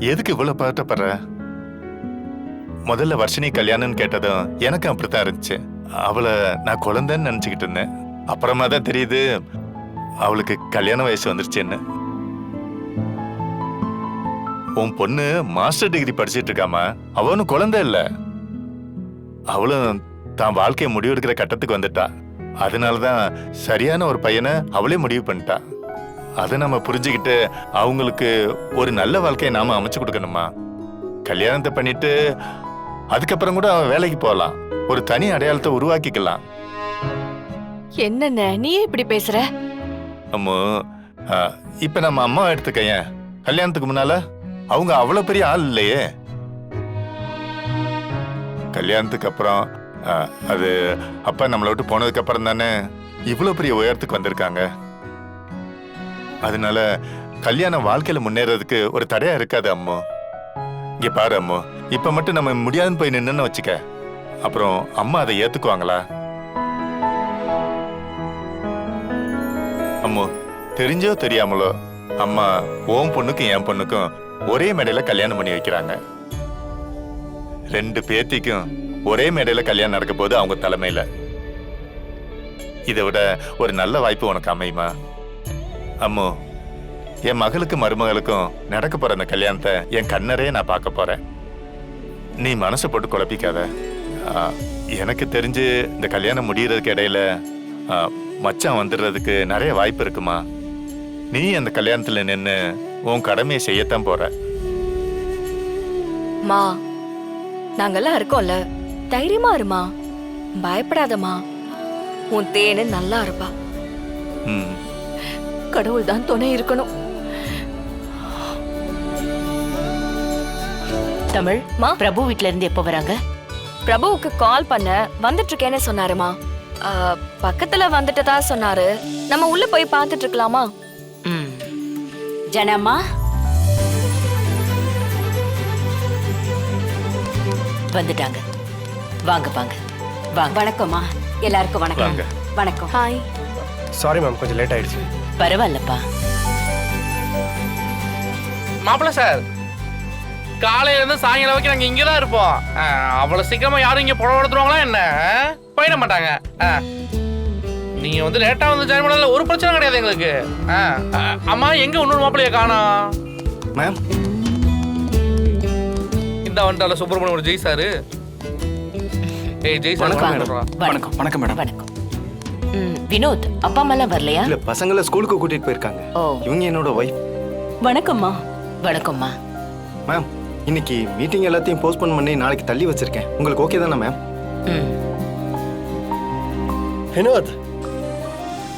எதுக்கு இவ்வளவு பதட்டப்படுற? முதல்ல வர்ஷினி கல்யாணம்னு கேட்டதும் எனக்கு அப்படித்தான் இருந்துச்சு. அவளை நான் குழந்தைன்னு நினைச்சுக்கிட்டு இருந்தேன். அப்புறமா தான் தெரியுது அவளுக்கு கல்யாண வயசு வந்துருச்சுன்னு. உன் பொண்ணு மாஸ்டர் டிகிரி படிச்சிட்டு இருக்காமா. அவனும் குழந்தை இல்ல, அவளும் தான் வாழ்க்கையை முடிவெடுக்கிற கட்டத்துக்கு வந்துட்டா. அதனாலதான் சரியான ஒரு பையனை அவளே முடிவு பண்ணிட்டா. அதை நம்ம புரிஞ்சுக்கிட்டு அவங்களுக்கு ஒரு நல்ல வாழ்க்கையை நாம அமைச்சு கொடுக்கணுமா. கல்யாணத்தை பண்ணிட்டு அதுக்கப்புறம் கூட அவன் வேலைக்கு போகலாம், ஒரு தனி அடையாளத்தை உருவாக்கிக்கலாம். என்னென்ன நீ இப்படி பேசுற? அம்மோ, இப்ப நம்ம அம்மா எடுத்துக்கைய, கல்யாணத்துக்கு முன்னால அவங்க அவ்வளவு பெரிய ஆள் இல்லையே. கல்யாணத்துக்கு அப்புறம் அது அப்பா நம்மளை விட்டு போனதுக்கு அப்புறம் தானே இவ்வளவு பெரிய உயரத்துக்கு வந்திருக்காங்க. அதனால கல்யாணம் வாழ்க்கையில முன்னேறதுக்கு ஒரு தடையா இருக்காது அம்மோ. இங்க பாரு அம்மோ, இப்ப மட்டும் நம்ம முடியாதுன்னு போய் நின்னு வச்சுக்க, அப்புறம் அம்மா அதை ஏத்துக்குவாங்களா? அம்மோ, தெரிஞ்சோ தெரியாமலோ அம்மா ஓம் பொண்ணுக்கும் என் பொண்ணுக்கும் ஒரே மேடையில கல்யாணம் பண்ணி வைக்கிறாங்க. 2 பேத்திக்கும் ஒரே மேடையில கல்யாணம் நடக்க போது அவங்க தலைமையில. இதை விட ஒரு நல்ல வாய்ப்பு உனக்கு அமையுமா? அம்மோ, என் மகளுக்கும் மருமகளுக்கும் நடக்க போற அந்த கல்யாணத்தை என் கண்ணரே நான் பார்க்க போறேன். நீ மனசை போட்டு குழப்பிக்காத. எனக்கு தெரிஞ்சு இந்த கல்யாணம் முடியறதுக்கு இடையில மச்சான் வந்துடுறதுக்கு நிறைய வாய்ப்பு இருக்குமா. நீ அந்த கல்யாணத்துல நின்னு உன் கடமையை செய்யத்தான் போற. மா, நாங்கெல்லாம் இருக்கோம்ல, தைரியமா இருமா, பயப்படாதமா. உன் தேனு நல்லா இருப்பா. கடவுள் தான் துணை இருக்கணும். தமிழ், பிரபு வீட்ல இருந்து எப்ப வராங்க? பிரபுவுக்கு கால் பண்ண வந்துட்டு இருக்கேன்னு சொன்னாருமா. பக்கத்துல வந்துட்டதா சொன்னாரு. நம்ம உள்ள போய் பார்த்துட்டு இருக்கலாமா? ஜனம்மா, வந்துட்டாங்க. வாங்க வாங்க வாங்க. வணக்கம்மா, எல்லாருக்கும் வணக்கம். வணக்கம். ஹாய். சாரி மேம், கொஞ்சம் லேட் ஆயிடுச்சு. பரவாயில்லப்பா. மாப்பிள்ள சார், காலையில இருந்து சாயங்காலம் வரைக்கும் நாங்க இங்கதான் இருப்போம். அவ்வளவு சீக்கிரமா யாரும் இங்க புடவை எடுத்துருவாங்களா என்ன? போயிட மாட்டாங்க. நீங்க வந்து லேட்டா வந்து ஜாயின் பண்ணல ஒரு பிரச்சனை கிடையாது எங்களுக்கு. அம்மா, எங்க இன்னொரு மாப்பிள்ளைய காணோம்? மேம், இந்த வந்துட்டால சுப்பிரமணியம் ஒரு ஜெய் சாரு. ஏய் ஜெய் சார், வணக்கம். வணக்கம் மேடம். வணக்கம். வினோத், அப்பா அம்மா எல்லாம் வரலையா? இல்ல, பசங்களை ஸ்கூலுக்கு கூட்டிட்டு போயிருக்காங்க. இவங்க என்னோட வைஃப். வணக்கம்மா. வணக்கம்மா. மேம், இன்னைக்கு மீட்டிங் எல்லாத்தையும் போஸ்ட்போன் பண்ணி நாளைக்கு தள்ளி வச்சிருக்கேன். உங்களுக்கு ஓகே தானே மேம்? வினோத்,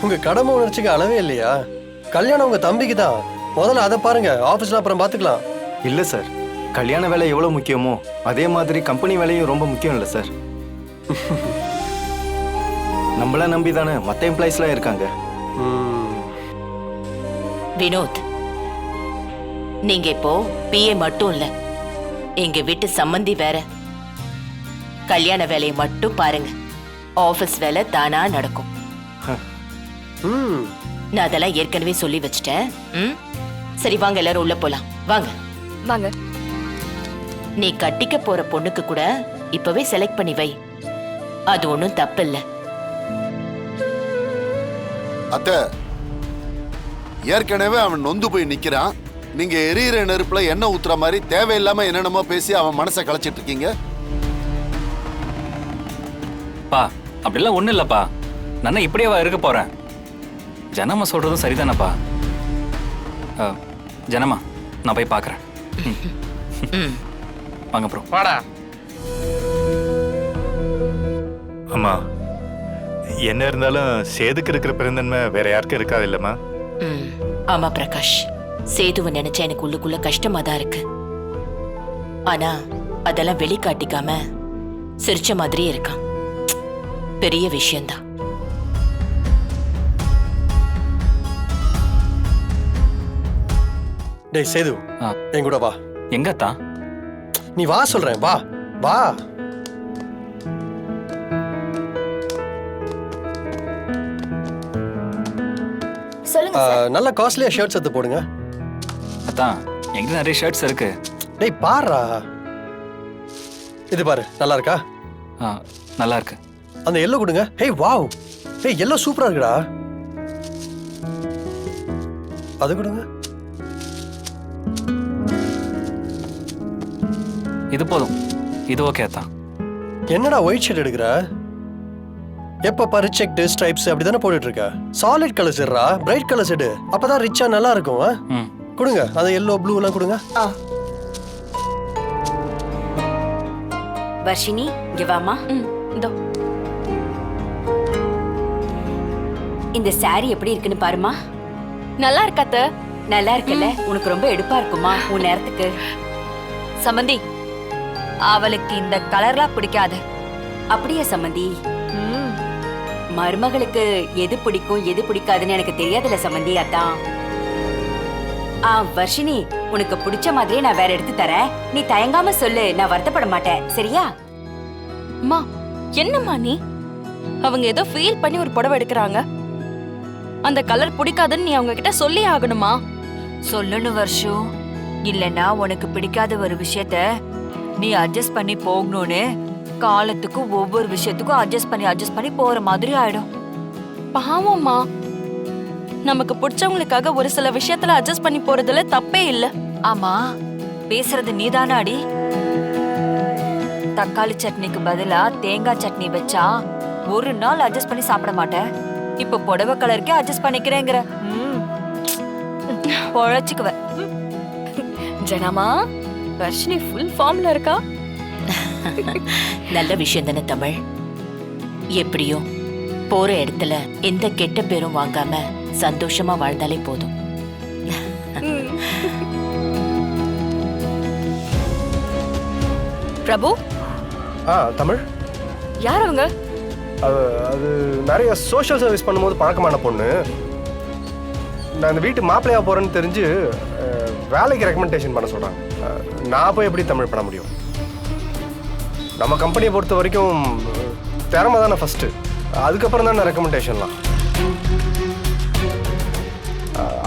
உங்க கடமை உணர்ச்சிக்கு அளவே இல்லையா? கல்யாணம் உங்க தம்பிக்கு தான். முதல்ல அதை பாருங்க, ஆபீஸ்ல அப்புறம் பாத்துக்கலாம். இல்ல சார், கல்யாண வேலை எவ்வளவு முக்கியமோ அதே மாதிரி கம்பெனி வேலையும் ரொம்ப முக்கியம் இல்ல சார். நம்மள நம்பி தானே மற்ற எம்ப்ளாயிஸ்லாம் இருக்காங்க. வினோத், நீங்க இப்போ பிஏ மட்டும் இல்ல, எங்க வீட்டு சம்பந்தி வேற. கல்யாண வேலையை மட்டும் பாருங்க, ஆபீஸ் வேலை தானா நடக்கும். நான் அதெல்லாம் ஏற்கனவே சொல்லி வச்சிட்டேன். சரி, வாங்க எல்லாரும் உள்ள போலாம். வாங்க வாங்க. நீ கட்டிக்க போற பொண்ணுக்கு கூட இப்பவே செலக்ட் பண்ணி வை, அது ஒண்ணும் தப்பு இல்ல. அத்தை, ஏற்கனவே அவன் நொந்து போய் நிக்கிறான். நீங்க எரியிற நெருப்புல எண்ணெய் ஊத்துற மாதிரி தேவையில்லாம என்னென்னமோ பேசி அவன் மனசை கலைச்சிட்டு இருக்கீங்க. பா, அப்படிலாம் ஒண்ணும் இல்லப்பா. நான் இப்படியே இருக்க போறேன். ஜனமா சொல்றதும் சரிதானப்பா. ஜனமா, நான் போய் பாக்குறேன். வாங்க ப்ரோ. வாடா. அம்மா, என்ன இருந்தாலும் சேதுக்கு இருக்கிற பெருந்தன்மை வேற யாருக்கும் இருக்காது இல்லம்மா? ஆமா பிரகாஷ், சேதுவை நினைச்சா எனக்கு உள்ளுக்குள்ள கஷ்டமா தான் இருக்கு. ஆனா அதெல்லாம் வெளிக்காட்டிக்காம சிரிச்ச மாதிரியே இருக்கான். பெரிய விஷயம்தான். டேய் சேது, என் கூட வா. எங்கத்தா? நீ வா சொல்றேன், வா வா. சொல்லுங்க சார். நல்ல காஸ்ட்லியா ஷர்ட்ஸ் எடுத்து போடுங்க. அதான் என்கிட்ட நிறைய ஷர்ட்ஸ் இருக்கு. டேய் பாருடா. இது பாரு, நல்லா இருக்கா? நல்லா இருக்கு. அந்த எல்லோ கொடுங்க. ஹேய் வாவ், ஹேய் எல்லோ சூப்பரா இருக்குடா. அது கொடுங்க. இது போதும், இது ஓகே தான். என்னடா ஒயிட் ஷர்ட் எடுக்கிற? எப்ப பாரு செக் ஸ்ட்ரைப்ஸ் அப்படிதானே போட்டுட்டு இருக்க. சாலிட் கலர்ஸ் எடுறா, பிரைட் கலர்ஸ் எடு, அப்பதான் ரிச்சா நல்லா இருக்கும். ம். கொடுங்க, அந்த எல்லோ ப்ளூ எல்லாம் கொடுங்க. வர்ஷினி இங்க வாமா. இதோ இந்த saree எப்படி இருக்குன்னு பாருமா. நல்லா இருக்காத்த. நல்லா இருக்குல்ல? உனக்கு ரொம்ப எடுப்பா இருக்குமா உன் நேரத்துக்கு? சம்மந்தி, அவளுக்கு இந்த கலர்லாம் பிடிக்காது. அப்படியே சம்மந்தி? மருமகளுக்கு எது பிடிக்கும் எது பிடிக்காதுன்னு எனக்கு தெரியாதுல்ல சம்மந்தி, அதான். வர்ஷினி, உனக்கு பிடிச்ச மாதிரியே நான் வேற எடுத்து தரேன். நீ தயங்காம சொல்லு, நான் வருத்தப்பட மாட்டேன், சரியா? அம்மா, என்னம்மா நீ? அவங்க ஏதோ ஃபீல் பண்ணி ஒரு புடவை எடுக்கிறாங்க. அந்த கலர் பிடிக்காதுன்னு நீ அவங்க கிட்ட சொல்லி ஆகணுமா? சொல்லணும் வருஷம். இல்லனா உனக்கு பிடிக்காத ஒரு விஷயத்த நீ அட்ஜஸ்ட் பண்ணி போகணும்னு காலத்துக்கு ஒவ்வொரு விஷயத்துக்கும் அட்ஜஸ்ட் பண்ணி போற மாதிரி ஆயிடும். பாவம்மா, நமக்கு பிடிச்சவங்களுக்காக ஒரு சில விஷயத்துல அட்ஜஸ்ட் பண்ணி போறதுல தப்பே இல்ல. ஆமா, பேசுறது நீதானா அடி? தக்காளி சட்னிக்கு பதிலா தேங்காய் சட்னி வச்சா ஒரு நாள் அட்ஜஸ்ட் பண்ணி சாப்பிட மாட்டேன். இப்ப புடவை கலருக்கே அட்ஜஸ்ட் பண்ணிக்கிறேங்கிற. பொழைச்சுக்குவ. ஜனமா, வர்ஷினி ஃபுல் ஃபார்ம்ல இருக்கா. நல்ல விஷயம் தானே தமிழ். எப்படியோ போற இடத்துல எந்த கெட்ட பேரும் வாங்காம சந்தோஷமா வாழ்ந்தாலே போதும். பிரபு, தமிழ் யார் அவங்க? அது நிறைய சோஷியல் சர்வீஸ் பண்ணும்போது பழக்கமான பொண்ணு. நான் இந்த வீட்டு மாப்பிள்ளையா போறேன்னு தெரிஞ்சு வேலைக்கு ரெக்கமெண்டேஷன் பண்ண சொல்றாங்க. நான் போய் எப்படி தமிழ் பண்ண முடியும்? நம்ம கம்பெனியை பொறுத்த வரைக்கும் திறமை தானே ஃபர்ஸ்ட், அதுக்கப்புறம் தானே ரெக்கமெண்டேஷன்லாம்.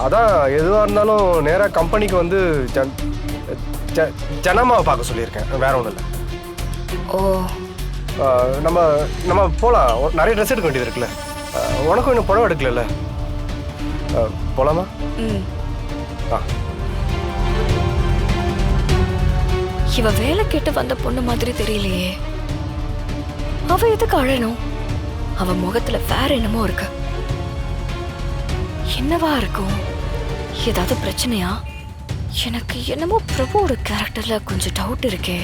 அதான் எதுவாக இருந்தாலும் நேராக கம்பெனிக்கு வந்து ஜனமாவை பார்க்க சொல்லியிருக்கேன், வேற ஒன்றும் இல்லை. ஓ, நம்ம நம்ம போகலாம். நிறைய ட்ரெஸ் எடுக்க வேண்டியது இருக்குல்ல. உனக்கும் இன்னும் புடவை எடுக்கல. போலாமா? இவ வேலை கேட்டு வந்த பொண்ணு மாதிரி தெரியலையே. அவ எதுக்கு அழணும்? அவ முகத்துல வேற என்னமோ இருக்கு. என்னவா இருக்கும்? ஏதாவது பிரச்சனையா? எனக்கு என்னமோ பிரபுவோட கேரக்டர்ல கொஞ்சம் டவுட் இருக்கே.